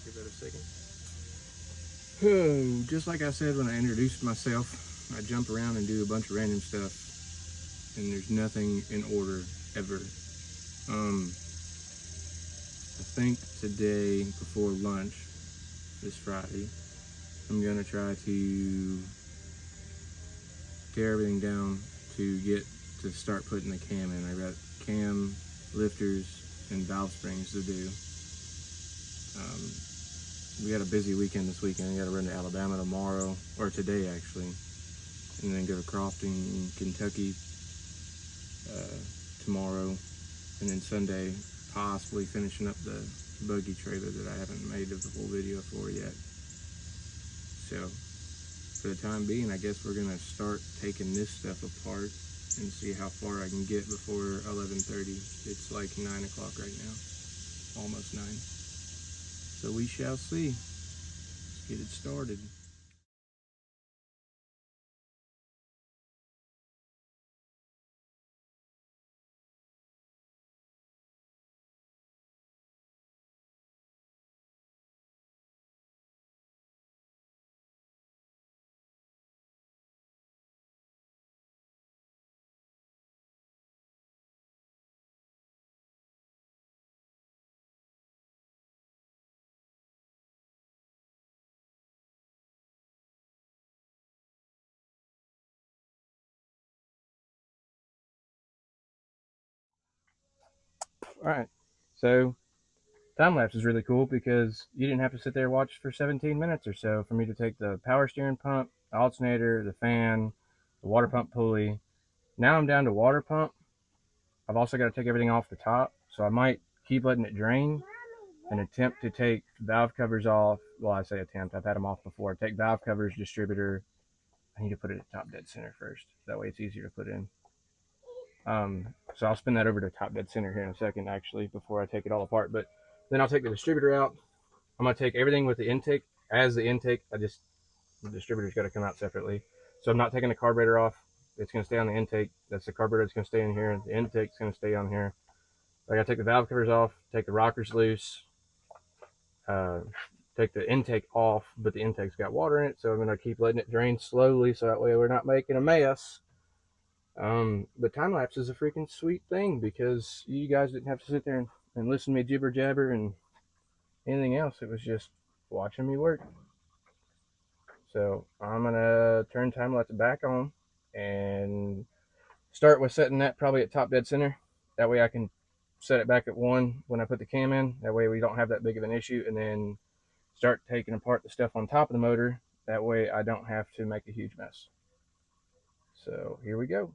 Give that a second. Oh, just like I said when I introduced myself, I jump around and do a bunch of random stuff, and there's nothing in order ever. I think today before lunch, this Friday, I'm gonna try to tear everything down to get to start putting the cam in. I got cam, lifters, and valve springs to do. We got a busy weekend this weekend. I got to run to Alabama tomorrow, or today actually, and then go to Crofton, Kentucky tomorrow, and then Sunday possibly finishing up the buggy trailer that I haven't made the full video for yet. So for the time being, I guess we're gonna start taking this stuff apart and see how far I can get before 11:30. It's like 9 o'clock right now, almost 9. So we shall see. Let's get it started. All right, so time lapse is really cool because you didn't have to sit there and watch for 17 minutes or so for me to take the power steering pump, the alternator, the fan, the water pump pulley. Now I'm down to water pump. I've also got to take everything off the top, so I might keep letting it drain and attempt to take valve covers off. Well, I say attempt, I've had them off before. Take valve covers, distributor. I need to put it at top dead center first. That way it's easier to put in. So I'll spin that over to top dead center here in a second, actually, before I take it all apart. But then I'll take the distributor out. I'm going to take everything with the intake. As the intake, the distributor's got to come out separately. So I'm not taking the carburetor off. It's going to stay on the intake. That's the carburetor that's going to stay in here. The intake's going to stay on here. I got to take the valve covers off, take the rockers loose, take the intake off, but the intake's got water in it, so I'm going to keep letting it drain slowly so that way we're not making a mess. But time lapse is a freaking sweet thing because you guys didn't have to sit there and listen to me jibber jabber and anything else. It was just watching me work. So I'm gonna turn time lapse back on and start with setting that probably at top dead center. That way I can set it back at 1 when I put the cam in. That way we don't have that big of an issue, and then start taking apart the stuff on top of the motor. That way I don't have to make a huge mess. So here we go.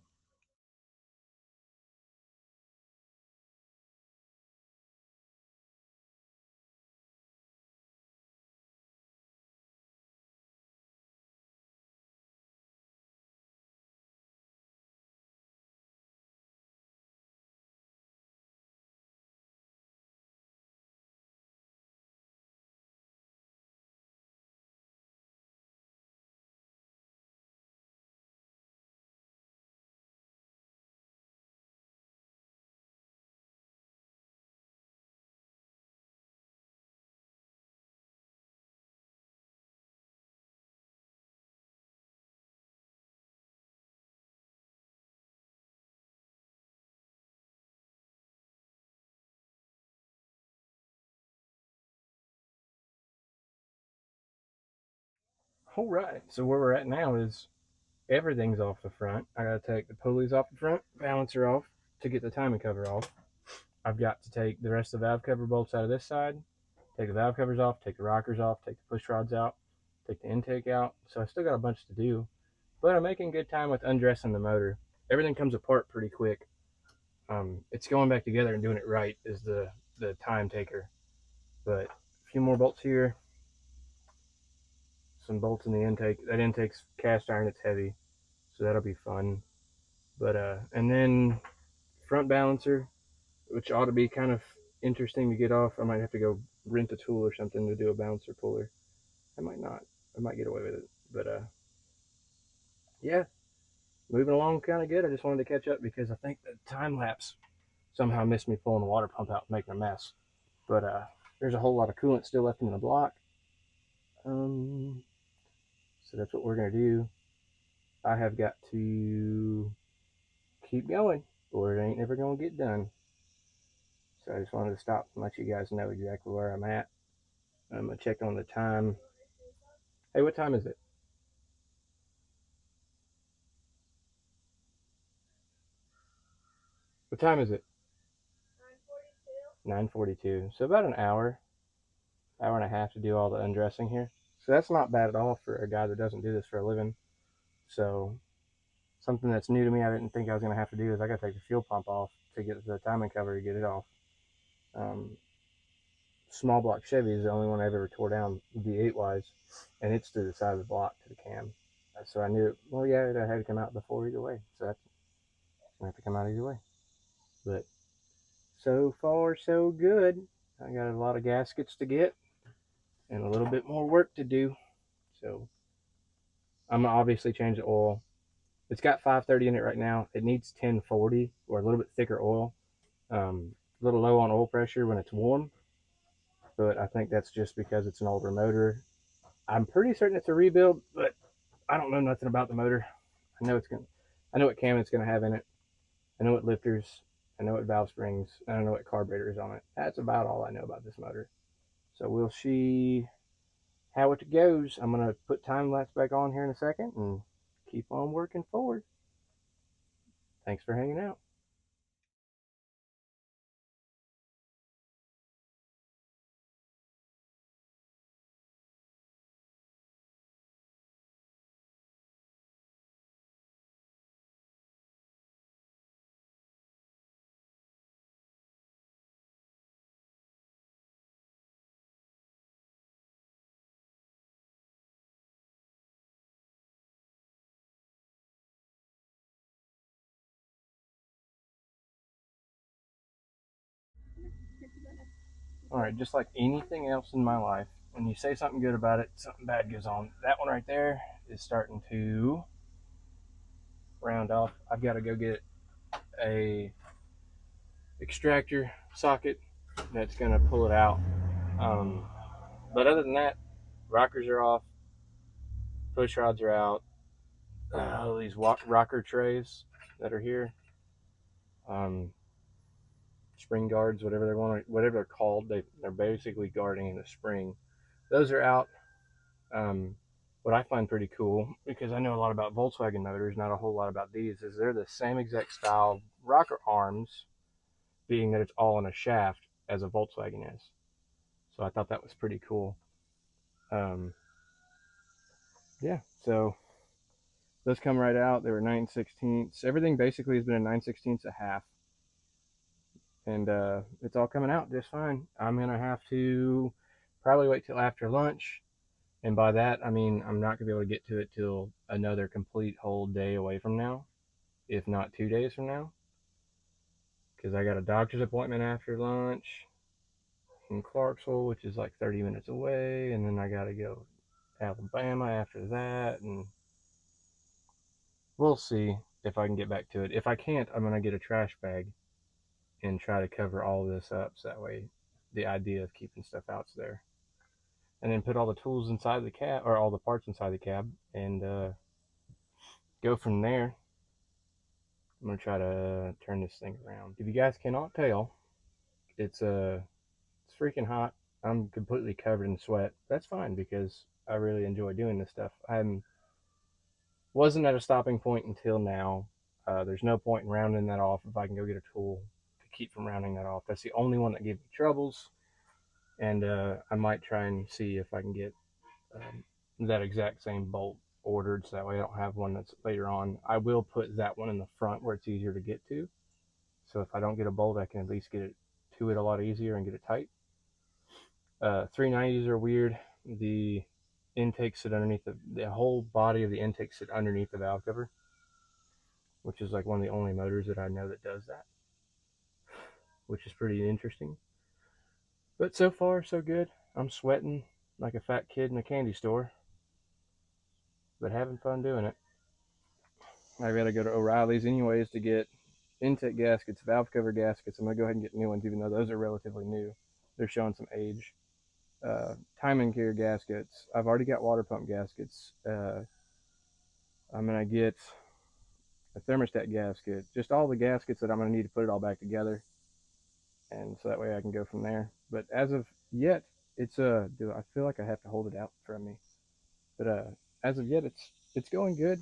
All right, so where we're at now is everything's off the front. I gotta take the pulleys off the front, balancer off to get the timing cover off. I've got to take the rest of the valve cover bolts out of this side, take the valve covers off, take the rockers off, take the push rods out, take the intake out. So I still got a bunch to do, but I'm making good time with undressing the motor. Everything comes apart pretty quick. It's going back together and doing it right is the time taker. But a few more bolts here, some bolts in the intake. That intake's cast iron, it's heavy, so that'll be fun. But and then front balancer, which ought to be kind of interesting to get off. I might have to go rent a tool or something to do a balancer puller. I might not. I might get away with it. But yeah, moving along kind of good. I just wanted to catch up because I think the time lapse somehow missed me pulling the water pump out and making a mess. But there's a whole lot of coolant still left in the block. So that's what we're going to do. I have got to keep going, or it ain't never going to get done. So I just wanted to stop and let you guys know exactly where I'm at. I checked on the time. Hey, what time is it? What time is it? 9:42. So about an hour and a half to do all the undressing here. So that's not bad at all for a guy that doesn't do this for a living. So something that's new to me, I didn't think I was going to have to do is I got to take the fuel pump off to get the timing cover to get it off. Um, Small block Chevy is the only one I've ever tore down V8 wise, and it's to the side of the block to the cam. So I knew, well, yeah, it had to come out before either way. So that's going to have to come out either way. But so far, so good. I got a lot of gaskets to get and a little bit more work to do. So I'm going to obviously change the oil. It's got 530 in it right now. It needs 1040 or a little bit thicker oil. A little low on oil pressure when it's warm, but I think that's just because it's an older motor. I'm pretty certain it's a rebuild, but I don't know nothing about the motor. I know what cam it's gonna have in it. I know what lifters. I know what valve springs. I don't know what carburetor is on it. That's about all I know about this motor. So we'll see how it goes. I'm gonna put time lapse back on here in a second and keep on working forward. Thanks for hanging out. All right, just like anything else in my life, when you say something good about it, something bad goes on. That one right there is starting to round off. I've got to go get a extractor socket that's going to pull it out. Um, but other than that, rockers are off, push rods are out. These rocker trays that are here, um, spring guards, whatever they're called, they're basically guarding the spring. Those are out. Um, what I find pretty cool, because I know a lot about Volkswagen motors, not a whole lot about these, is they're the same exact style rocker arms, being that it's all in a shaft as a Volkswagen is. So I thought that was pretty cool. Um, yeah, so those come right out. They were 9/16. Everything basically has been a 9/16 a half. And it's all coming out just fine. I'm going to have to probably wait till after lunch. And by that, I mean, I'm not going to be able to get to it till another complete whole day away from now, if not 2 days from now. Because I got a doctor's appointment after lunch in Clarksville, which is like 30 minutes away. And then I got to go to Alabama after that. And we'll see if I can get back to it. If I can't, I'm going to get a trash bag and try to cover all this up. So that way, the idea of keeping stuff out's there. And then put all the tools inside the cab, or all the parts inside the cab, and go from there. I'm gonna try to turn this thing around. If you guys cannot tell, it's freaking hot. I'm completely covered in sweat. That's fine because I really enjoy doing this stuff. I wasn't at a stopping point until now. There's no point in rounding that off if I can go get a tool to keep from rounding that off. That's the only one that gave me troubles, and I might try and see if I can get that exact same bolt ordered, so that way I don't have one that's later on. I will put that one in the front where it's easier to get to. So if I don't get a bolt, I can at least get it to it a lot easier and get it tight. 390s are weird. The intake sit underneath the whole body of the intake sit underneath the valve cover, which is like one of the only motors that I know that does that, which is pretty interesting. But so far, so good. I'm sweating like a fat kid in a candy store, but having fun doing it. I gotta go to O'Reilly's anyways to get intake gaskets, valve cover gaskets. I'm gonna go ahead and get new ones, even though those are relatively new. they're showing some age. Timing gear gaskets. I've already got water pump gaskets. I'm gonna get a thermostat gasket. Just all the gaskets that I'm gonna need to put it all back together, and so that way I can go from there. But as of yet, it's do I feel like I have to hold it out from me? But as of yet, it's going good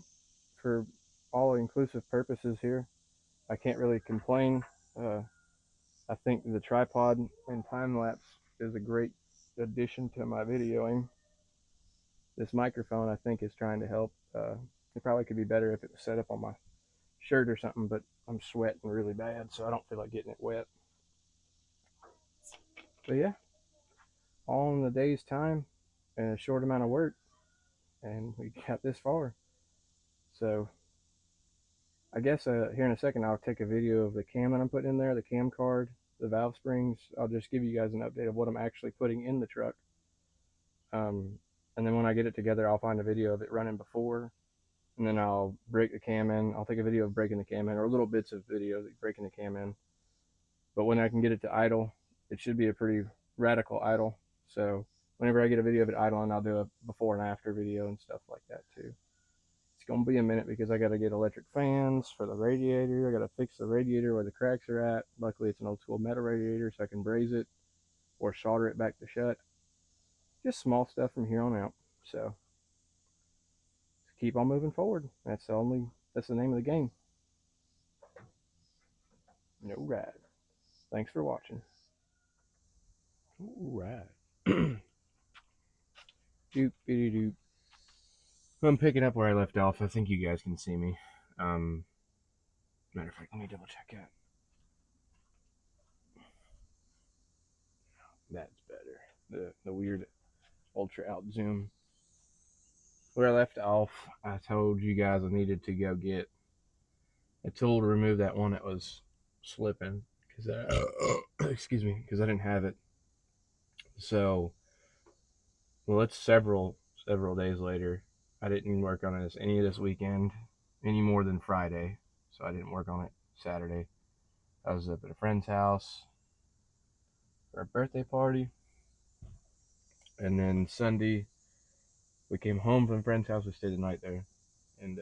for all inclusive purposes here. I can't really complain. Uh, I think the tripod and time lapse is a great addition to my videoing. This microphone, I think, is trying to help. It probably could be better if it was set up on my shirt or something, but I'm sweating really bad, so I don't feel like getting it wet. But yeah, all in the day's time and a short amount of work, and we got this far. So I guess here in a second I'll take a video of the cam that I'm putting in there, the cam card, the valve springs. I'll just give you guys an update of what I'm actually putting in the truck. And then when I get it together, I'll find a video of it running before, and then I'll break the cam in. I'll take a video of breaking the cam in, or little bits of video of breaking the cam in. But when I can get it to idle, it should be a pretty radical idle. So whenever I get a video of it idling, I'll do a before and after video and stuff like that too. It's gonna be a minute because I gotta get electric fans for the radiator. I gotta fix the radiator where the cracks are at. Luckily it's an old school metal radiator, so I can braze it or solder it back to shut. Just small stuff from here on out. So keep on moving forward. That's the name of the game. No ride. Thanks for watching. All right. Doop doo doop. I'm picking up where I left off. I think you guys can see me. Matter of fact, let me double check that. That's better. The weird ultra out zoom. Where I left off, I told you guys I needed to go get a tool to remove that one that was slipping because excuse me, because I didn't have it. So, well, it's several days later. I didn't work on this any of this weekend, any more than Friday. So I didn't work on it Saturday. I was up at a friend's house for a birthday party, and then Sunday we came home from a friend's house. We stayed the night there, and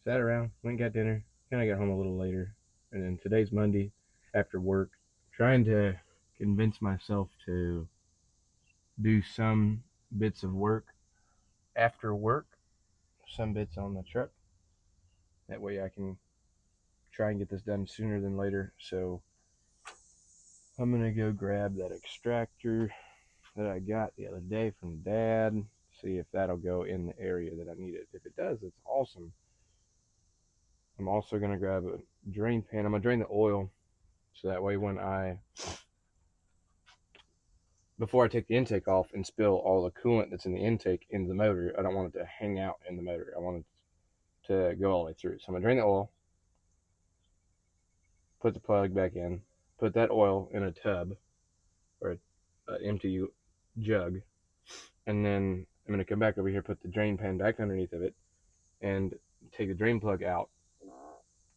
sat around, went and got dinner. Kind of got home a little later, and then today's Monday after work, trying to convince myself to do some bits of work after work, some bits on the truck. That way I can try and get this done sooner than later. So I'm gonna go grab that extractor that I got the other day from Dad, see if that'll go in the area that I need it. If it does, it's awesome. I'm also gonna grab a drain pan. I'm gonna drain the oil, so that way before I take the intake off and spill all the coolant that's in the intake into the motor, I don't want it to hang out in the motor. I want it to go all the way through. So I'm gonna drain the oil, put the plug back in, put that oil in a tub or an empty jug, and then I'm gonna come back over here, put the drain pan back underneath of it, and take the drain plug out,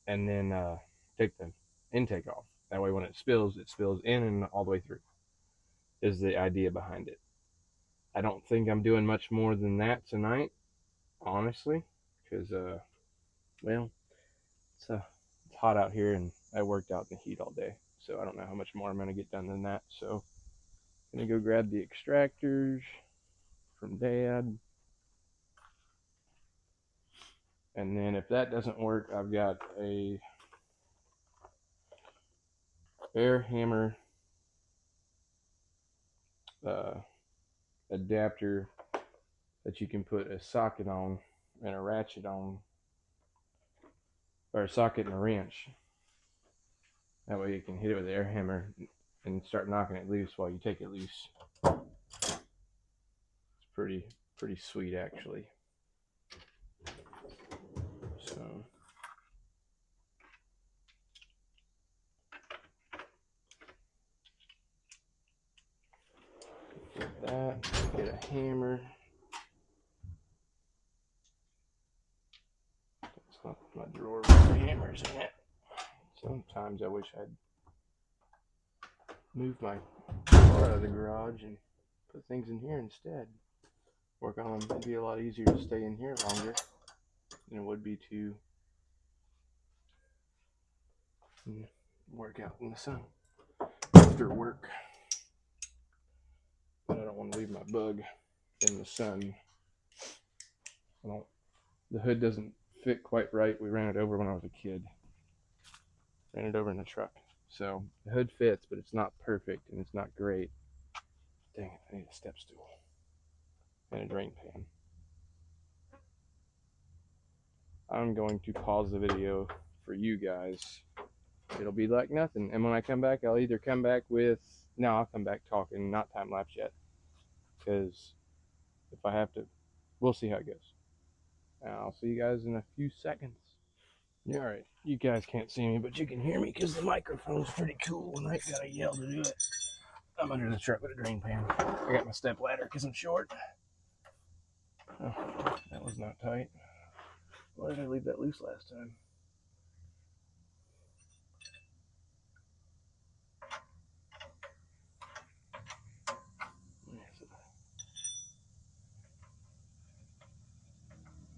and then take the intake off. That way when it spills in and all the way through, is the idea behind it. I don't think I'm doing much more than that tonight, honestly, because, well, it's hot out here, and I worked out in the heat all day, so I don't know how much more I'm going to get done than that. So I'm going to go grab the extractors from Dad, and then if that doesn't work, I've got a air hammer adapter that you can put a socket on and a ratchet on, or a socket and a wrench. That way you can hit it with the air hammer and start knocking it loose while you take it loose. It's pretty sweet, actually. So get that, get a hammer. It's not my drawer with the hammers in it. Sometimes I wish I'd move my car out of the garage and put things in here instead. Work on them. It'd be a lot easier to stay in here longer than it would be to work out in the sun after work. But I don't want to leave my bug in the sun. The hood doesn't fit quite right. We ran it over when I was a kid. Ran it over in the truck. So the hood fits, but it's not perfect and it's not great. Dang it, I need a step stool and a drain pan. I'm going to pause the video for you guys. It'll be like nothing. And when I come back, I'll either come back with, no, I'll come back talking, not time lapse yet. Because if I have to, we'll see how it goes. And I'll see you guys in a few seconds. Yeah, all right, you guys can't see me, but you can hear me because the microphone's pretty cool and I gotta yell to do it. I'm under the truck with a drain pan. I got my step ladder because I'm short. Oh, that was not tight. Why did I leave that loose last time?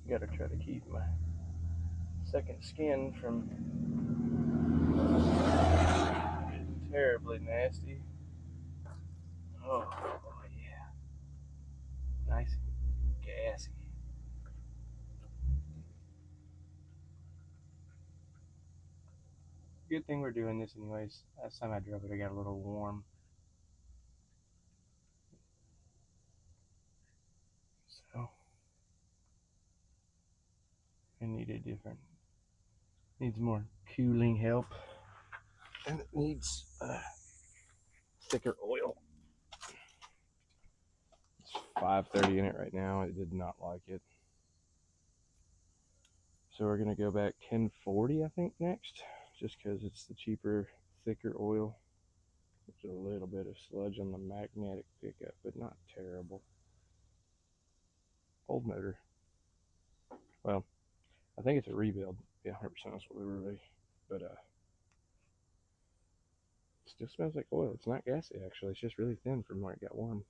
Gotta try to keep my second skin from getting terribly nasty. Oh yeah. Nice and gassy. Good thing we're doing this anyways. Last time I drove it, I got a little warm. So, I needs more cooling help. And it needs thicker oil. It's 5:30 in it right now. It did not like it. So we're gonna go back 1040, I think, next, just because it's the cheaper, thicker oil. There's a little bit of sludge on the magnetic pickup, but not terrible. Old motor. Well, I think it's a rebuild. Yeah, 100% that's what we were ready. But it still smells like oil. It's not gassy actually. It's just really thin from where it got warm.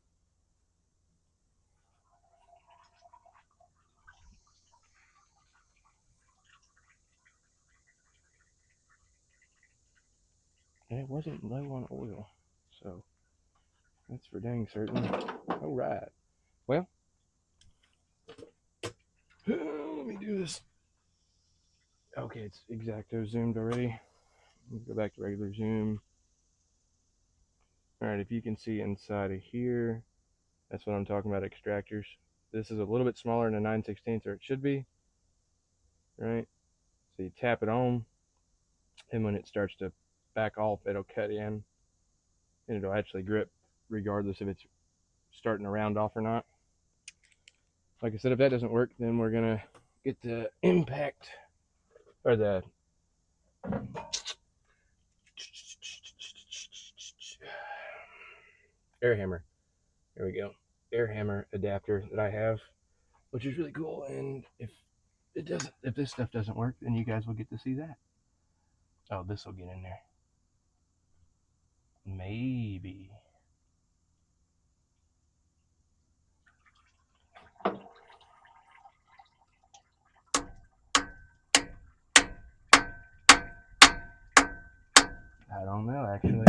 And it wasn't low on oil, so that's for dang certain. All right. Well, let me do this. Okay, it's exacto zoomed already. Go back to regular zoom. All right, if you can see inside of here, that's what I'm talking about, extractors. This is a little bit smaller than a 9/16, or it should be, right? So you tap it on, and when it starts to back off, it'll cut in, and it'll actually grip regardless if it's starting to round off or not. Like I said, if that doesn't work, then we're gonna get the impact, or the air hammer. There we go. Air hammer adapter that I have, which is really cool. And if this stuff doesn't work, then you guys will get to see that. Oh, this will get in there. Maybe. I don't know, actually. It's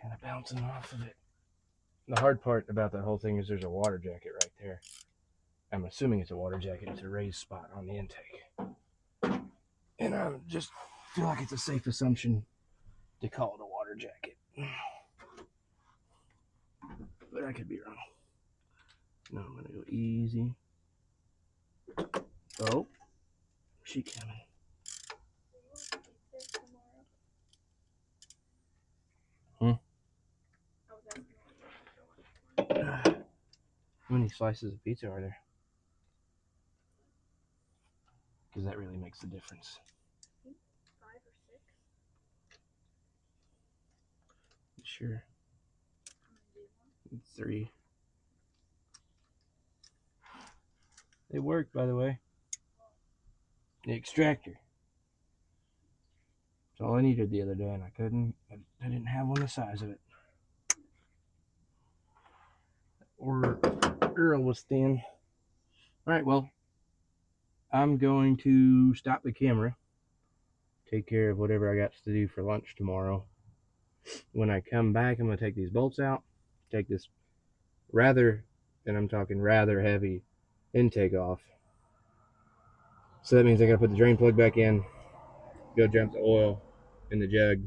kind of bouncing off of it. The hard part about that whole thing is there's a water jacket right there. I'm assuming it's a water jacket. It's a raised spot on the intake. And I just feel like it's a safe assumption to call it a water jacket. But I could be wrong. No, I'm going to go easy. Oh, she coming. How many slices of pizza are there? Because that really makes a difference. 5 or 6. Sure. 3. They work, by the way. The extractor. That's all I needed the other day, and I didn't have one the size of it. Or Earl was thin. All right, well, I'm going to stop the camera, take care of whatever I got to do for lunch tomorrow. When I come back, I'm going to take these bolts out, take this rather, and I'm talking rather heavy intake off. So that means I got to put the drain plug back in, go dump the oil in the jug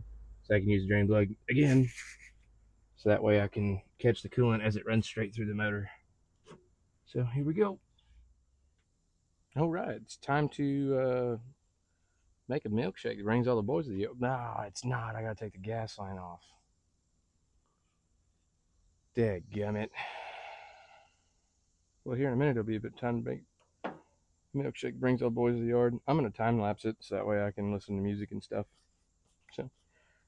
so I can use the drain plug again. So that way I can catch the coolant as it runs straight through the motor. So here we go. All right, it's time to make a milkshake. It brings all the boys to the. No, it's not. I gotta take the gas line off. Dadgummit. Well, here in a minute it'll be a bit time to make milkshake. Brings all the boys to the yard. I'm gonna time lapse it so that way I can listen to music and stuff. So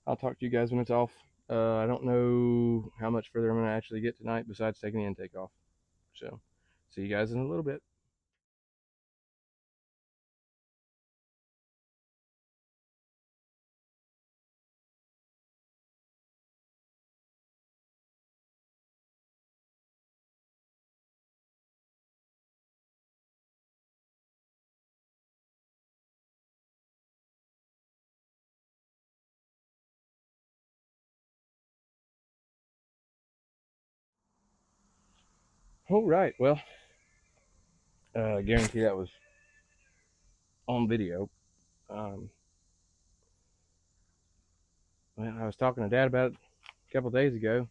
I'll talk to you guys when it's off. I don't know how much further I'm gonna actually get tonight besides taking the intake off. So see you guys in a little bit. All right, well, I guarantee that was on video. Well, I was talking to Dad about it a couple of days ago,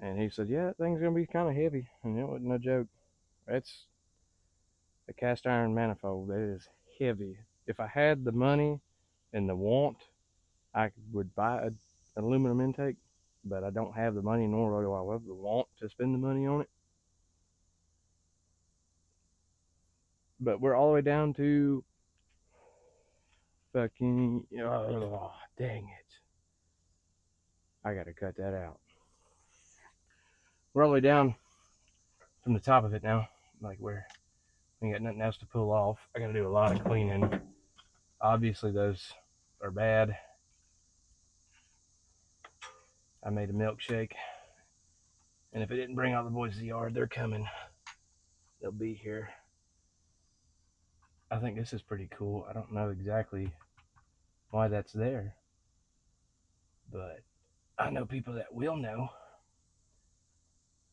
and he said, "Yeah, that thing's gonna be kind of heavy," and it wasn't no joke. It's a cast iron manifold. It is heavy. If I had the money and the want, I would buy an aluminum intake, but I don't have the money, nor do I have the want to spend the money on it. But we're all the way down to fucking. Oh, dang it! I gotta cut that out. We're all the way down from the top of it now, like where we got nothing else to pull off. I gotta do a lot of cleaning. Obviously, those are bad. I made a milkshake, and if it didn't bring all the boys to the yard, they're coming. They'll be here. I think this is pretty cool. I don't know exactly why that's there, but I know people that will know.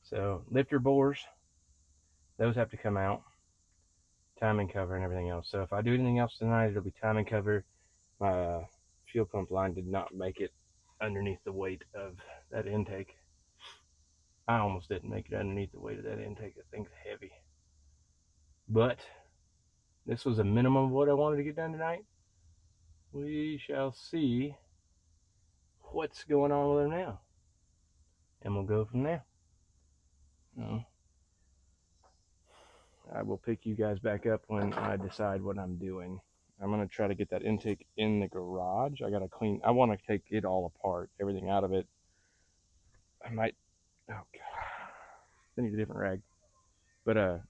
So lifter bores, those have to come out, timing cover and everything else. So if I do anything else tonight, it'll be timing cover. My fuel pump line did not make it underneath the weight of that intake. I almost didn't make it underneath the weight of that intake. That thing's heavy. But this was a minimum of what I wanted to get done tonight. We shall see what's going on with them now. And we'll go from there. I will pick you guys back up when I decide what I'm doing. I'm going to try to get that intake in the garage. I got to clean. I want to take it all apart, everything out of it. I might. Oh, God. I need a different rag. But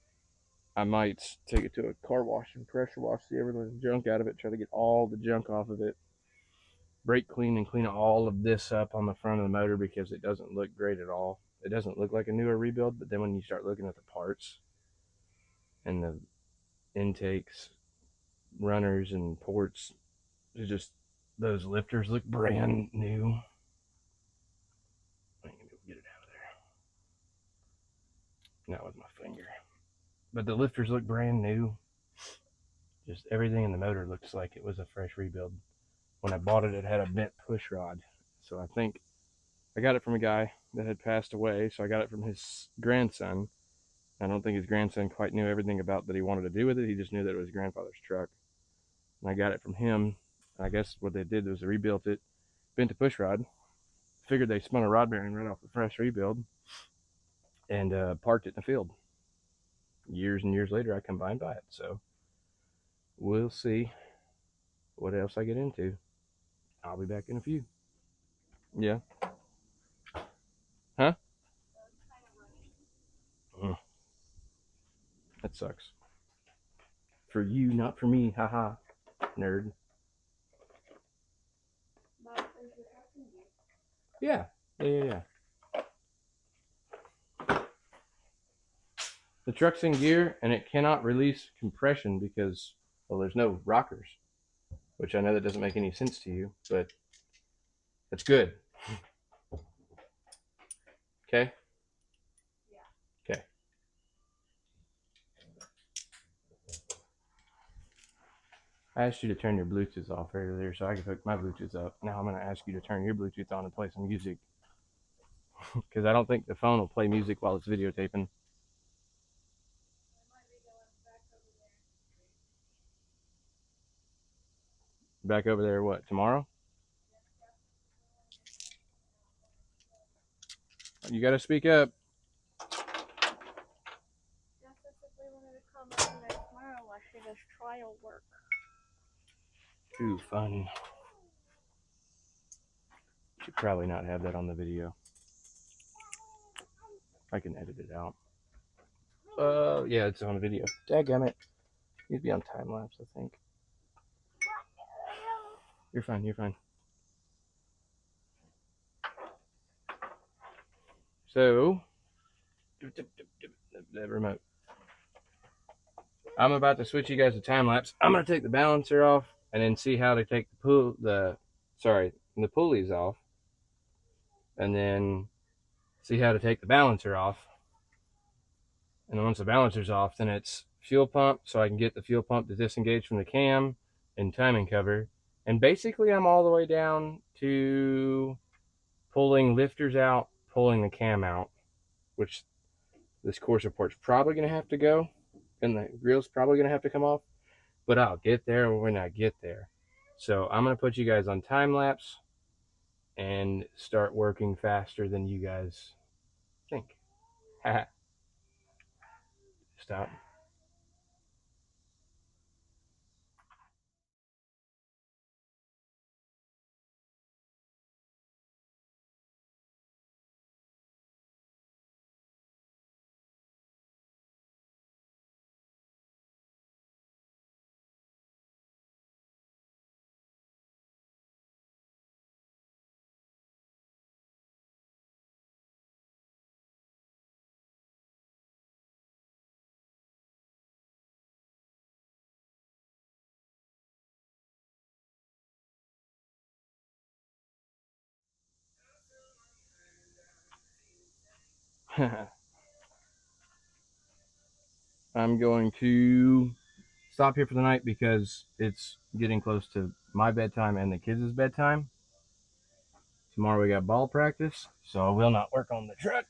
I might take it to a car wash and pressure wash, see everything's junk out of it, try to get all the junk off of it. Brake clean and clean all of this up on the front of the motor because it doesn't look great at all. It doesn't look like a newer rebuild, but then when you start looking at the parts and the intakes, runners, and ports, it's just those lifters look brand new. I can get it out of there. Not with my finger. But the lifters look brand new. Just everything in the motor looks like it was a fresh rebuild. When I bought it, it had a bent push rod. So I think I got it from a guy that had passed away. So I got it from his grandson. I don't think his grandson quite knew everything about that he wanted to do with it. He just knew that it was his grandfather's truck. And I got it from him. I guess what they did was they rebuilt it, bent the push rod, figured they spun a rod bearing right off the fresh rebuild, and parked it in the field. Years and years later, I come by and buy it. So we'll see what else I get into. I'll be back in a few. Yeah. Huh? Mm, that sucks. For you, not for me. Haha. Nerd. Yeah. Yeah. The truck's in gear and it cannot release compression because, well, there's no rockers, which I know that doesn't make any sense to you, but that's good. Okay? Yeah. Okay. I asked you to turn your Bluetooth off earlier so I could hook my Bluetooth up. Now I'm going to ask you to turn your Bluetooth on and play some music because I don't think the phone will play music while it's videotaping. Back over there, what, tomorrow? You got to speak up. That's if we wanted to come over there tomorrow while she does trial work. Ooh, fun. Should probably not have that on the video. I can edit it out. Yeah, it's on video. Dadgummit. You'd be on time lapse, I think. You're fine. You're fine. So, the remote. I'm about to switch you guys to time lapse. I'm gonna take the balancer off and then see how to take the pulleys off, and then see how to take the balancer off. And then once the balancer's off, then it's fuel pump, so I can get the fuel pump to disengage from the cam and timing cover. And basically, I'm all the way down to pulling lifters out, pulling the cam out, which this course report's probably going to have to go, and the grill's probably going to have to come off, but I'll get there when I get there. So I'm going to put you guys on time lapse and start working faster than you guys think. Stop. I'm going to stop here for the night because it's getting close to my bedtime and the kids' bedtime. Tomorrow we got ball practice, so I will not work on the truck.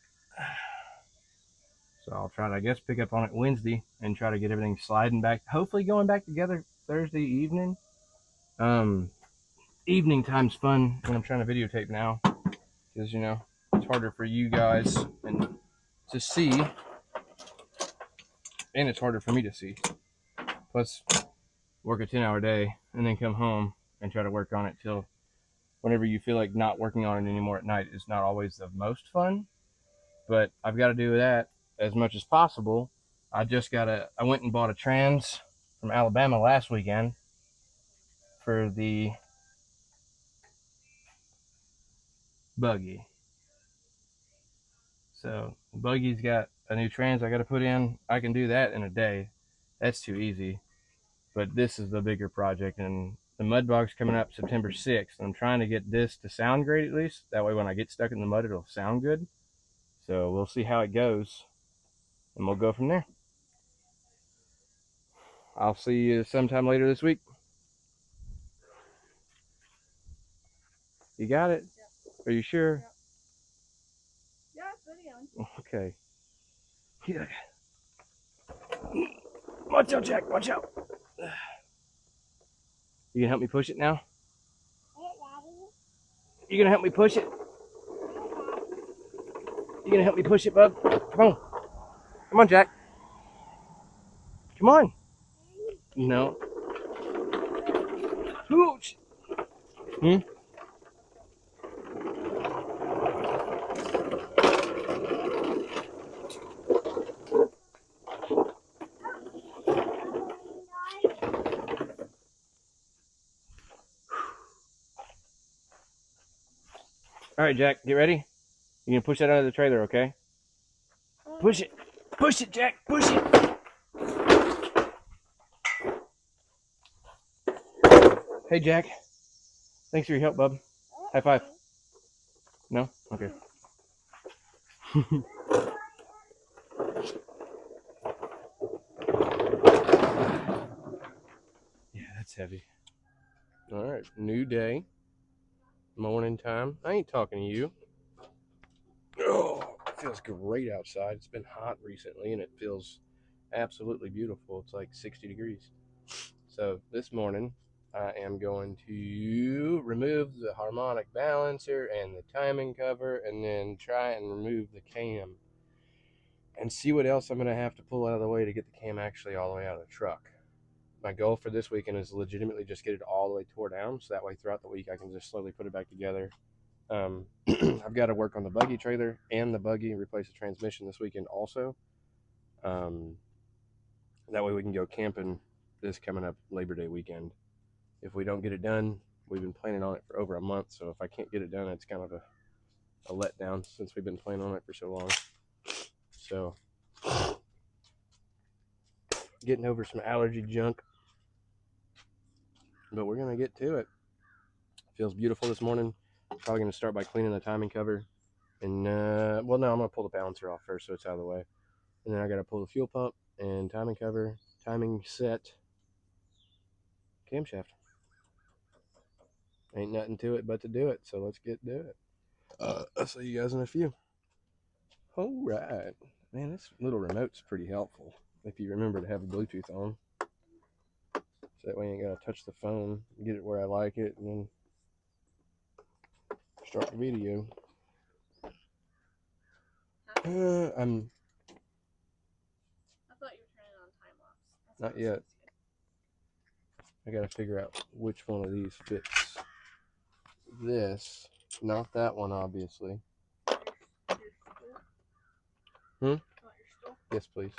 So I'll try to, I guess, pick up on it Wednesday and try to get everything sliding back. Hopefully going back together Thursday evening. Um, Evening time's fun when I'm trying to videotape now because, you know, it's harder for you guys and to see, and it's harder for me to see. Plus, work a 10-hour day and then come home and try to work on it till whenever you feel like not working on it anymore at night is not always the most fun, but I've got to do that as much as possible. I went and bought a trans from Alabama last weekend for the buggy. So the buggy's got a new trans I got to put in. I can do that in a day. That's too easy. But this is the bigger project, and the mud bog's coming up September 6th. I'm trying to get this to sound great at least. That way when I get stuck in the mud, it'll sound good. So we'll see how it goes, and we'll go from there. I'll see you sometime later this week. You got it? Yep. Are you sure? Yep. Yeah, it's videoing. Okay. Yeah. Watch out, Jack. Watch out. You gonna help me push it now? You gonna help me push it? You gonna help me push it, bub? Come on. Come on, Jack. Come on. No. Ooch. Hmm? All right, Jack, get ready. You can push that out of the trailer, okay? Push it. Push it, Jack. Push it. Hey, Jack. Thanks for your help, bub. High five. No? Okay. Yeah, that's heavy. All right, new day. Morning time. I ain't talking to you. Oh, it feels great outside. It's been hot recently, and it feels absolutely beautiful. It's like 60 degrees. So this morning, I am going to remove the harmonic balancer and the timing cover, and then try and remove the cam and see what else I'm going to have to pull out of the way to get the cam actually all the way out of the truck. My goal for this weekend is legitimately just get it all the way tore down, so that way throughout the week I can just slowly put it back together. I've got to work on the buggy trailer and the buggy and replace the transmission this weekend also. That way we can go camping this coming up Labor Day weekend. If we don't get it done, we've been planning on it for over a month, so if I can't get it done, it's kind of a letdown since we've been planning on it for so long. So getting over some allergy junk, but we're gonna get to it. Feels beautiful this morning. Probably gonna start by cleaning the timing cover, and well, no, I'm gonna pull the balancer off first so it's out of the way, and then I gotta pull the fuel pump and timing cover, timing set, camshaft. Ain't nothing to it but to do it, so let's get to it. I'll see you guys in a few. All right, man, this little remote's pretty helpful if you remember to have the Bluetooth on, so that way you ain't gotta touch the phone, get it where I like it, and then start the video. I'm I thought you were turning on time lapse. not yet. I gotta figure out which one of these fits this. Not that one, obviously. Hmm? Yes, please.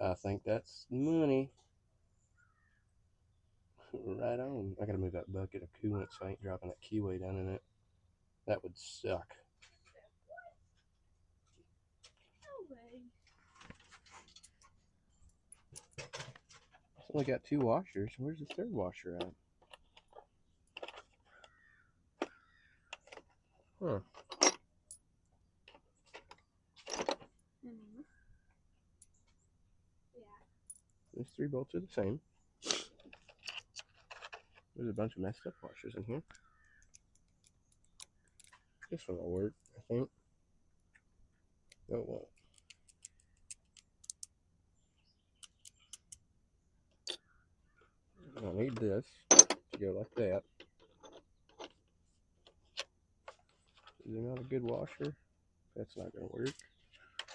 I think that's money. Right on. I gotta move that bucket of coolant so I ain't dropping that keyway down in it. That would suck. No way. It's only got 2 washers. Where's the 3rd washer at? Huh. Mm-hmm. Yeah. These 3 bolts are the same. There's a bunch of messed up washers in here. This one will work, I think. No, it won't. I'll need this to go like that. Is there not a good washer? That's not going to work.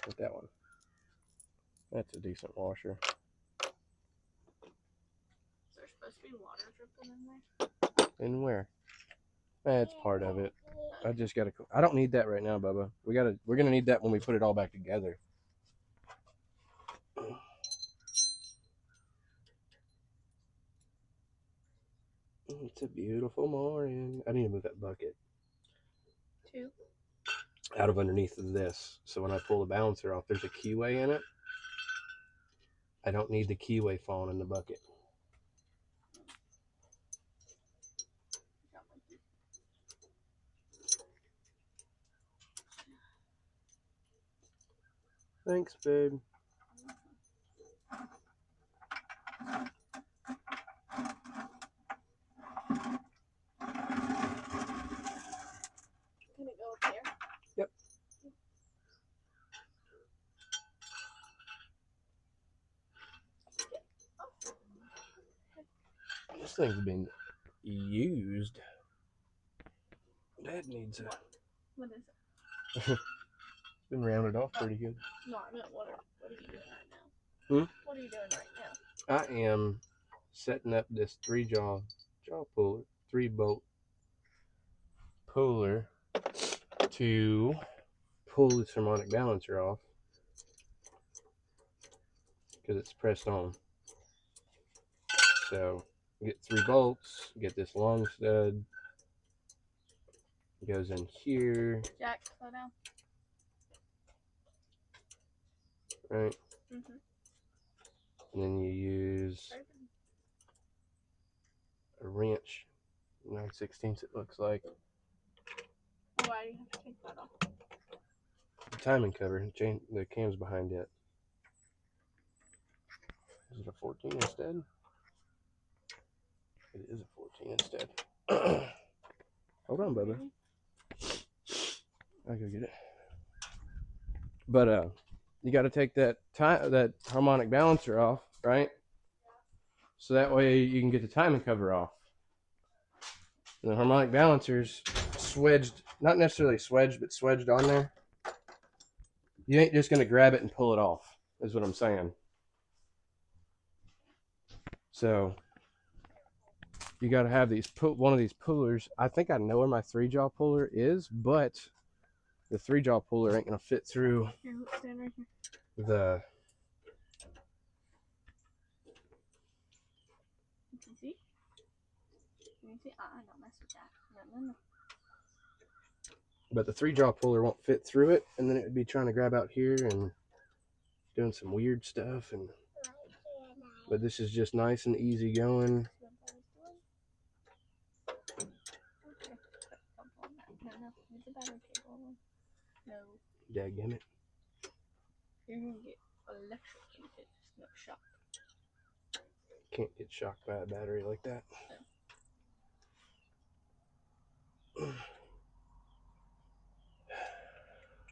But that one. That's a decent washer. Is there supposed to be water dripping in there? In where? That's part of it. I just gotta. I don't need that right now, Bubba. We're gonna need that when we put it all back together. It's a beautiful morning. I need to move that bucket 2. out of underneath of this, so when I pull the balancer off, there's a keyway in it. I don't need the keyway falling in the bucket. Thanks, babe. Can it go up there? Yep. This thing's been used. That needs a. What is it? Been rounded off pretty good. No, I meant what are you doing right now? What are you doing right now? I am setting up this 3-jaw puller, 3-bolt puller to pull this harmonic balancer off because it's pressed on. So get 3 bolts, get this long stud, goes in here. Jack, slow down. Right? Mm-hmm. And then you use a wrench, 9/16 it looks like. Why do you have to take that off? The timing cover, change the cam's behind it. Is it a 14 instead? It is a 14 instead. Hold on, Bubba. I'll go get it. But you got to take that harmonic balancer off, right? So that way you can get the timing cover off. And the harmonic balancer's swedged, not necessarily swedged, but swedged on there. You ain't just gonna grab it and pull it off, is what I'm saying. So you got to have one of these pullers. I think I know where my 3-jaw puller is, but the 3-jaw puller ain't gonna fit through Stand right here. the. You can see? Can you see? Don't mess with that. No. But the 3-jaw puller won't fit through it, and then it would be trying to grab out here and doing some weird stuff. But this is just nice and easy going. No. Use the battery cable. No. Dadgummit. You're gonna get electrocuted. No shock. Can't get shocked by a battery like that.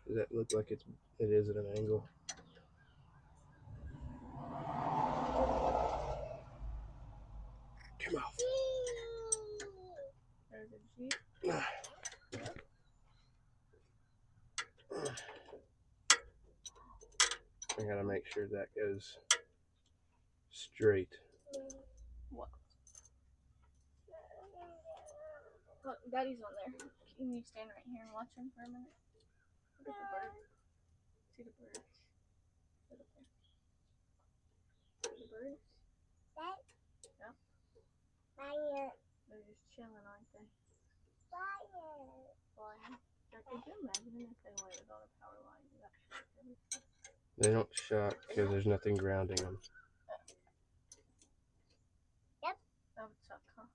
Does that look like it is at an angle? Come off. There's a Jeep. I gotta make sure that goes straight. What? Look, Daddy's on there. Can you stand right here and watch him for a minute? Look at the bird. See the birds? Look up there. See the birds? Yep. They're just chilling, aren't they? Flying. Could you imagine if they landed on a power line? They don't shock because there's nothing grounding them. That would suck, huh?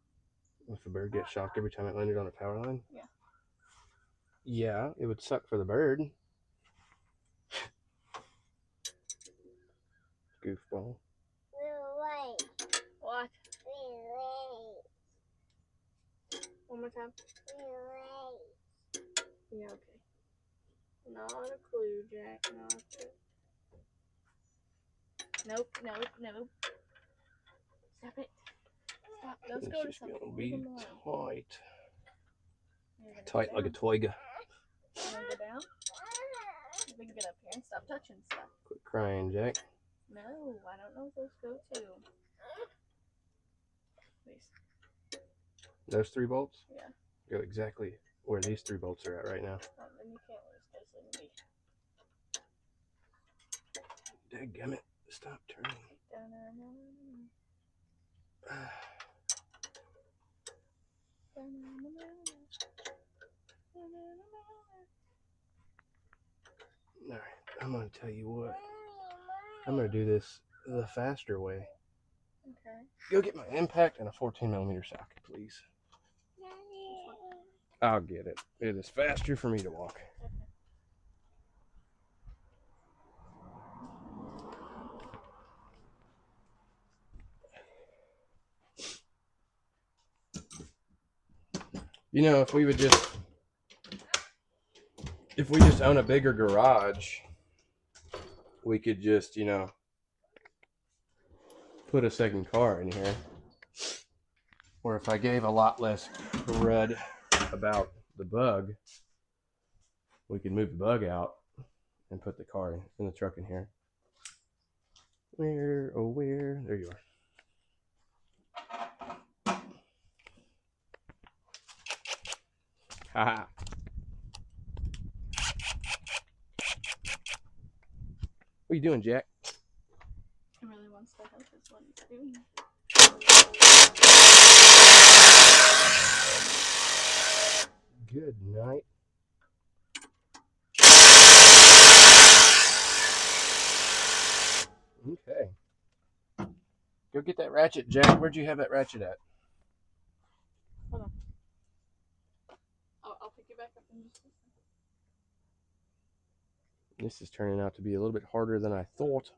If a bird gets shocked every time it landed on a power line? Yeah. Yeah, it would suck for the bird. Goofball. What? One more time. Yeah, okay. Not a clue, Jack. Not a clue. Nope. Stop it. Stop. Let's go to something. Gonna be tight. Tight like a toiga. You wanna go down? We can get up here and stop touching stuff. Quit crying, Jack. No, I don't know if those go to. Please. Those 3 bolts? Yeah. Go exactly where these 3 bolts are at right now. Oh, then you can't lose those in me. Dadgummit. Stop turning. Alright, I'm going to tell you what. I'm going to do this the faster way. Okay. Go get my impact and a 14mm socket, please. I'll get it. It is faster for me to walk. You know, if we just own a bigger garage, we could just, put a second car in here. Or if I gave a lot less crud about the bug, we could move the bug out and put the car in the truck in here. Where, oh where? There you are. Haha. What are you doing, Jack? He really wants to help us what he's doing. Good night. Okay. Go get that ratchet, Jack. Where'd you have that ratchet at? Hold on. I'll pick it back up in just a second. This is turning out to be a little bit harder than I thought.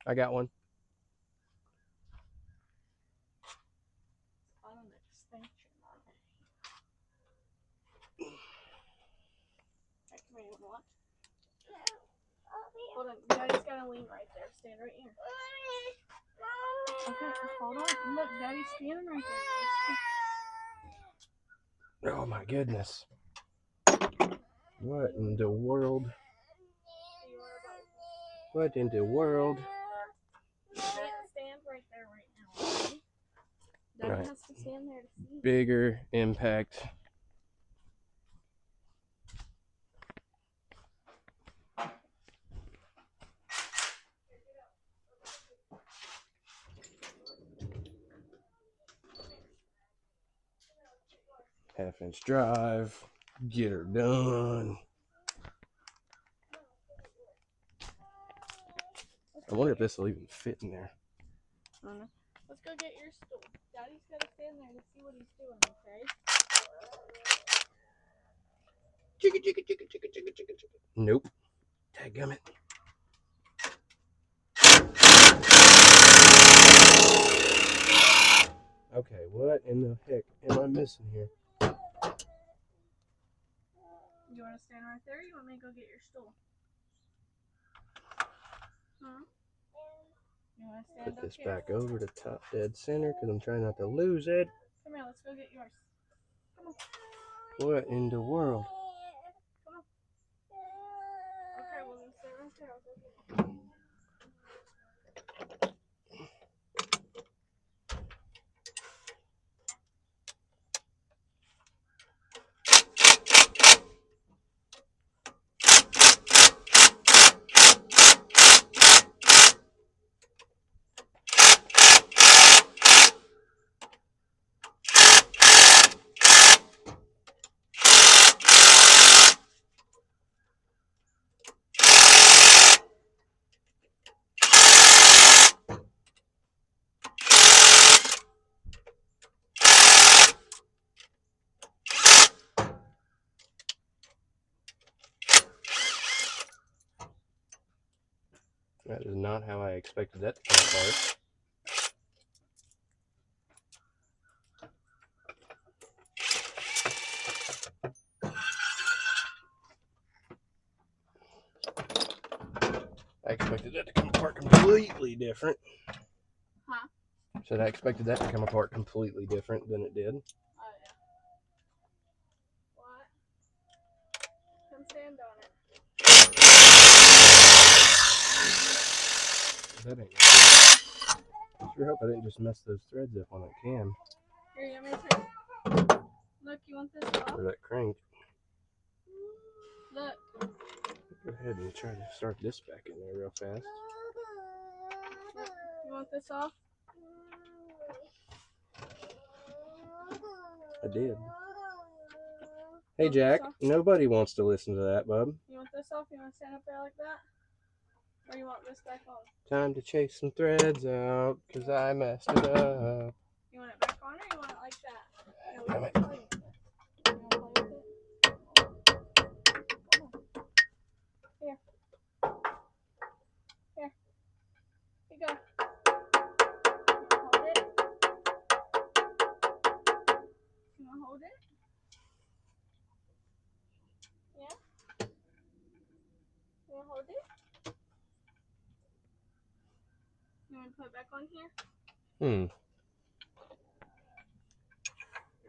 I got one. On an extension on it. Alright, come here, you wanna watch? Hold on, Daddy's gotta lean right there. Stand right here. Okay, hold on. Look, Daddy's standing right there. Oh my goodness. What in the world? What in the world? Stand right there right now, okay? Daddy Right. has to stand there to see. Bigger impact. Half-inch drive. Get her done. I wonder if this will even fit in there. Let's go get your stool. Daddy's gotta stand there to see what he's doing, okay? Chicka, chicka, chicka, chicka, chicka, chicka, chicka. Nope. Dadgummit. Okay, what in the heck am I missing here? You wanna stand right there or you want me to go get your stool? Huh? You wanna stand Put this up here? back over to top dead center because I'm trying not to lose it. Come here, let's go get yours. Come on. What in the world? Come on. Okay, well then stay right there. I'll go get it. That is not how I expected that to come apart. I expected that to come apart completely different. Huh? Said I expected that to come apart completely different than it did. Oh, yeah. What? Come stand on it. That ain't good. Sure hope I didn't just mess those threads up on that cam. Here, you want me to? Look, you want this off? Or that crank. Look. Go ahead and try to start this back in there real fast. Look. You want this off? I did. Hey Jack, nobody wants to listen to that, bub. You want this off? You want to stand up there like that? Or you want this back on? Time to chase some threads out, cause I messed it up. You want it back on or you want it like that? Damn it. You want to play with it? Come on. Here. Here. Here you go. You want to hold it? You want to hold it? Yeah? You want to hold it? You want to put it back on here? There's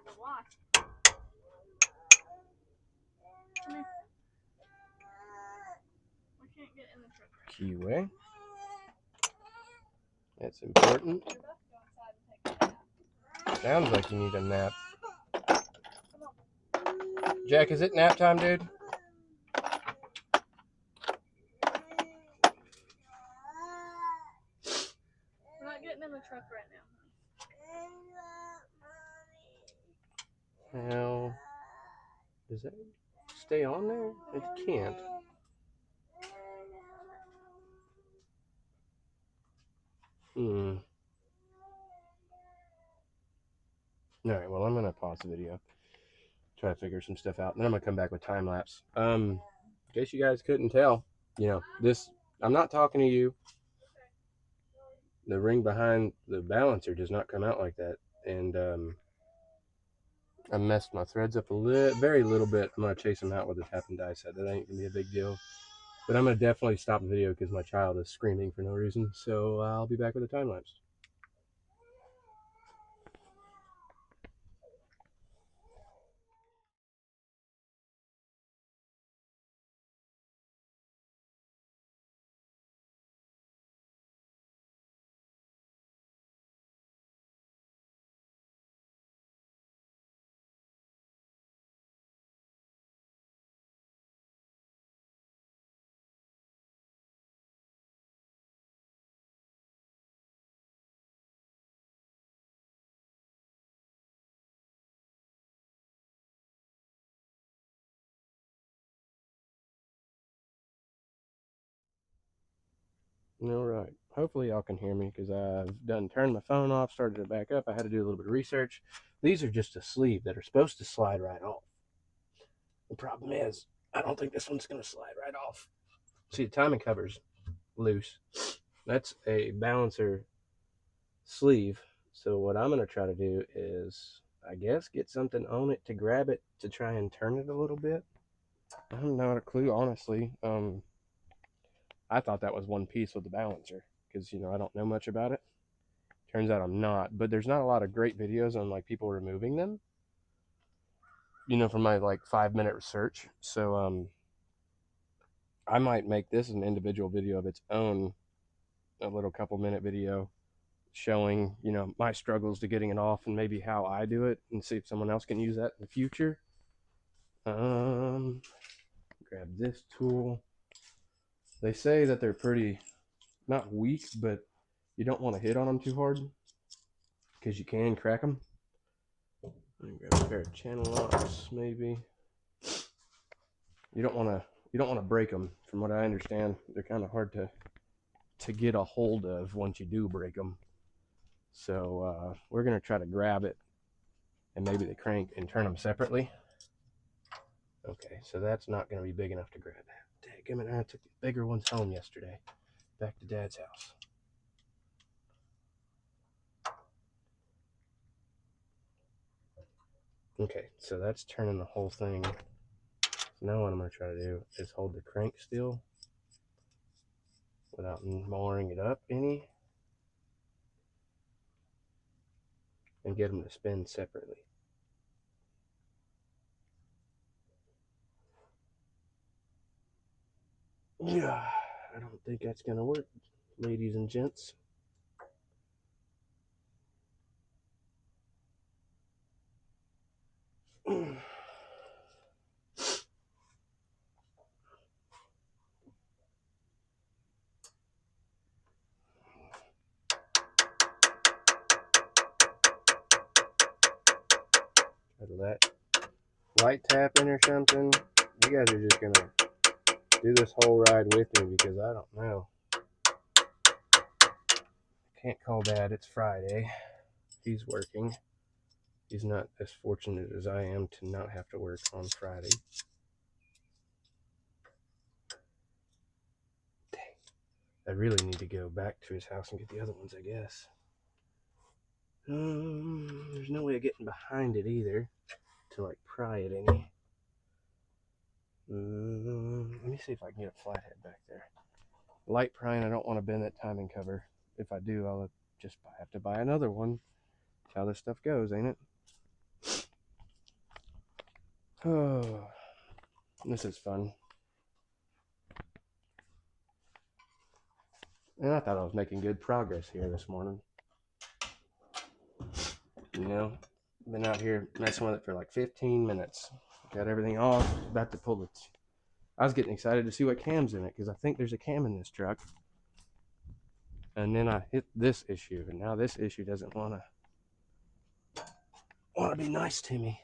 a wasp. Come here. We can't get in the truck right Keyway. That's important. now. You're about to go inside and take a nap. Sounds like you need a nap. Come on. Jack, is it nap time, dude? in the truck right now. How does that stay on there? It can't. Alright, well, I'm going to pause the video, try to figure some stuff out, and then I'm going to come back with time lapse. In case you guys couldn't tell, this, I'm not talking to you. The ring behind the balancer does not come out like that, and I messed my threads up very little bit. I'm going to chase them out with a tap and die set. That ain't going to be a big deal. But I'm going to definitely stop the video because my child is screaming for no reason. So I'll be back with a time lapse. Alright, hopefully y'all can hear me because I've turned my phone off, started it back up. I had to do a little bit of research. These are just a sleeve that are supposed to slide right off. The problem is, I don't think this one's going to slide right off. See, the timing cover's loose. That's a balancer sleeve. So what I'm going to try to do is, I guess, get something on it to grab it to try and turn it a little bit. I'm not a clue, honestly. I thought that was one piece with the balancer because, I don't know much about it. Turns out I'm not, but there's not a lot of great videos on like people removing them, from my like 5-minute research. So I might make this an individual video of its own, a little couple-minute video showing, my struggles to getting it off and maybe how I do it, and see if someone else can use that in the future. Grab this tool. They say that they're pretty, not weak, but you don't want to hit on them too hard because you can crack them. Grab a pair of channel locks, maybe. You don't want to break them. From what I understand, they're kind of hard to get a hold of once you do break them. So we're gonna try to grab it and maybe the crank and turn them separately. Okay, so that's not gonna be big enough to grab. Daggum it, I took the bigger ones home yesterday, back to Dad's house. Okay, so that's turning the whole thing. So now what I'm going to try to do is hold the crank still without marring it up any, and get them to spin separately. Yeah, I don't think that's going to work, ladies and gents. Try to let light tap in or something. You guys are just going to do this whole ride with me because I don't know. Can't call Dad, it's Friday. He's working. He's not as fortunate as I am to not have to work on Friday. Dang. I really need to go back to his house and get the other ones, I guess. There's no way of getting behind it either to like pry it any. Let me see if I can get a flathead back there. Light prying, I don't want to bend that timing cover. If I do, I'll just have to buy another one. That's how this stuff goes, ain't it? Oh, this is fun. And I thought I was making good progress here this morning. Been out here messing with it for like 15 minutes. Got everything off, about to pull it. I was getting excited to see what cam's in it because I think there's a cam in this truck. And then I hit this issue, and now this issue doesn't want to be nice to me.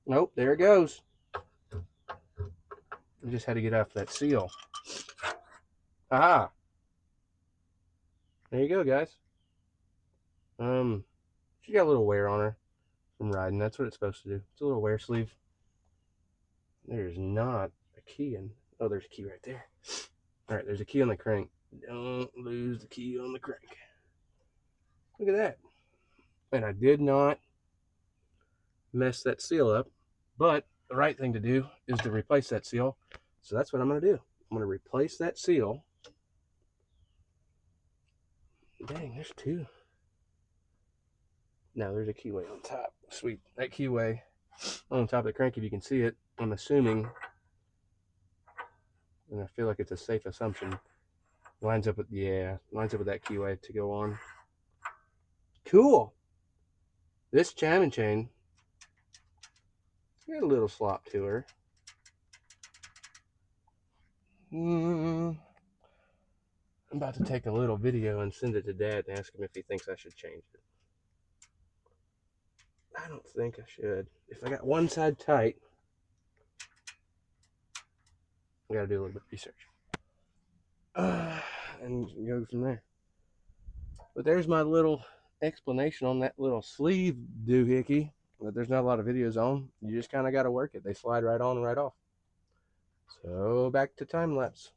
Nope, there it goes. I just had to get off that seal. Aha! There you go, guys. She got a little wear on her from riding. That's what it's supposed to do. It's a little wear sleeve. There's not a key in. Oh, there's a key right there. All right, there's a key on the crank. Don't lose the key on the crank. Look at that. And I did not mess that seal up, but the right thing to do is to replace that seal. So that's what I'm going to do. I'm going to replace that seal. Dang, there's two. Now there's a keyway on top. Sweet. That keyway on top of the crank, if you can see it, I'm assuming, and I feel like it's a safe assumption, lines up with that keyway to go on. Cool. This jamming chain got a little slop to her. I'm about to take a little video and send it to Dad and ask him if he thinks I should change it. I don't think I should. If I got one side tight, I gotta do a little bit of research. And go from there. But there's my little explanation on that little sleeve doohickey that there's not a lot of videos on. You just kind of got to work it. They slide right on and right off. So back to time lapse.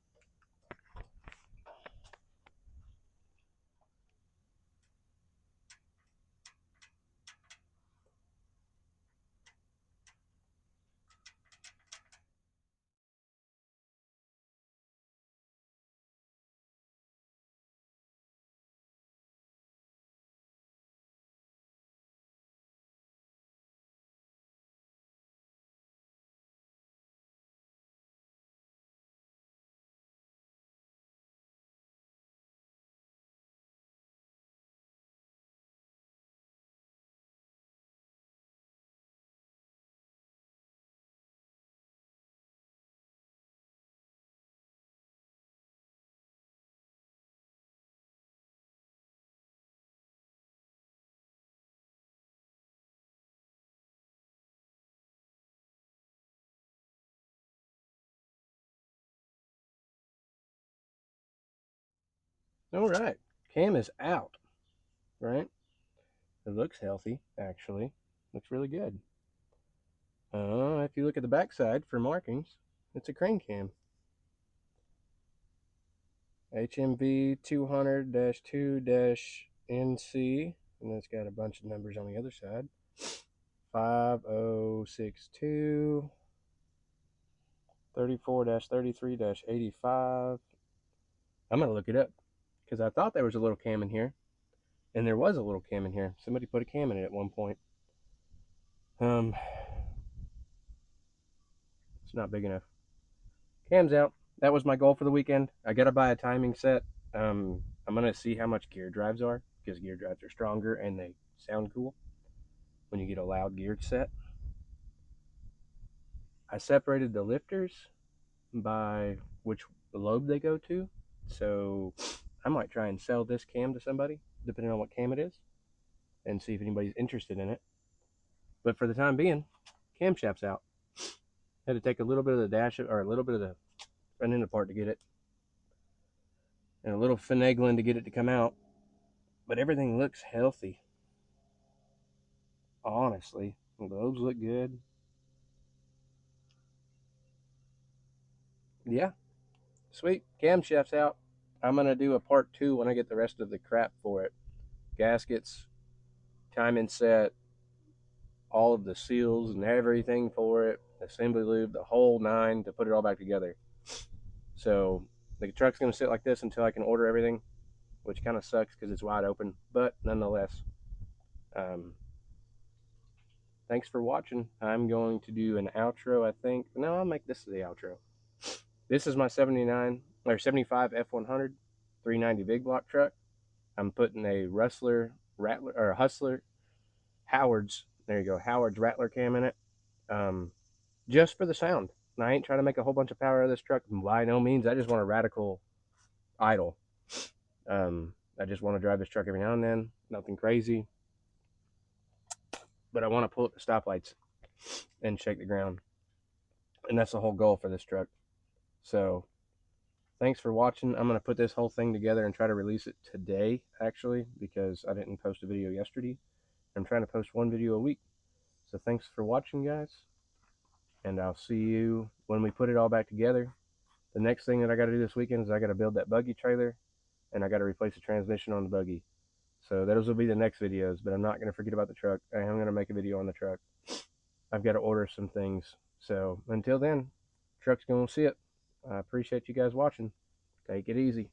All right, cam is out, right? It looks healthy, actually. Looks really good. If you look at the backside for markings, it's a crane cam. HMV 200-2-NC, and it's got a bunch of numbers on the other side. 5062 34-33-85. I'm going to look it up because I thought there was a little cam in here, and there was a little cam in here. Somebody put a cam in it at one point. It's not big enough. Cam's out. That was my goal for the weekend. I got to buy a timing set. I'm going to see how much gear drives are because gear drives are stronger and they sound cool when you get a loud geared set. I separated the lifters by which lobe they go to. So I might try and sell this cam to somebody, depending on what cam it is, and see if anybody's interested in it. But for the time being, camshaft's out. Had to take a little bit of the dash, or a little bit of the front end apart to get it, and a little finagling to get it to come out. But everything looks healthy. Honestly, the lobes look good. Yeah, sweet. Camshaft's out. I'm going to do a part 2 when I get the rest of the crap for it. Gaskets, timing set, all of the seals and everything for it, assembly lube, the whole nine to put it all back together. So the truck's going to sit like this until I can order everything, which kind of sucks because it's wide open, but nonetheless. Thanks for watching. I'm going to do an outro, I think. No, I'll make this the outro. This is my 75 F100 390 big block truck. I'm putting a rattler or Hustler Howard's There you go, Howard's Rattler cam in it, just for the sound. And I ain't trying to make a whole bunch of power out of this truck by no means. I just want a radical idle. I just want to drive this truck every now and then. Nothing crazy, but I want to pull up the stoplights and shake the ground, and that's the whole goal for this truck. So thanks for watching. I'm going to put this whole thing together and try to release it today, actually, because I didn't post a video yesterday. I'm trying to post one video a week. So thanks for watching, guys, and I'll see you when we put it all back together. The next thing that I got to do this weekend is I got to build that buggy trailer, and I got to replace the transmission on the buggy. So those will be the next videos, but I'm not going to forget about the truck. I am going to make a video on the truck. I've got to order some things. So until then, truck's going to see it. I appreciate you guys watching. Take it easy.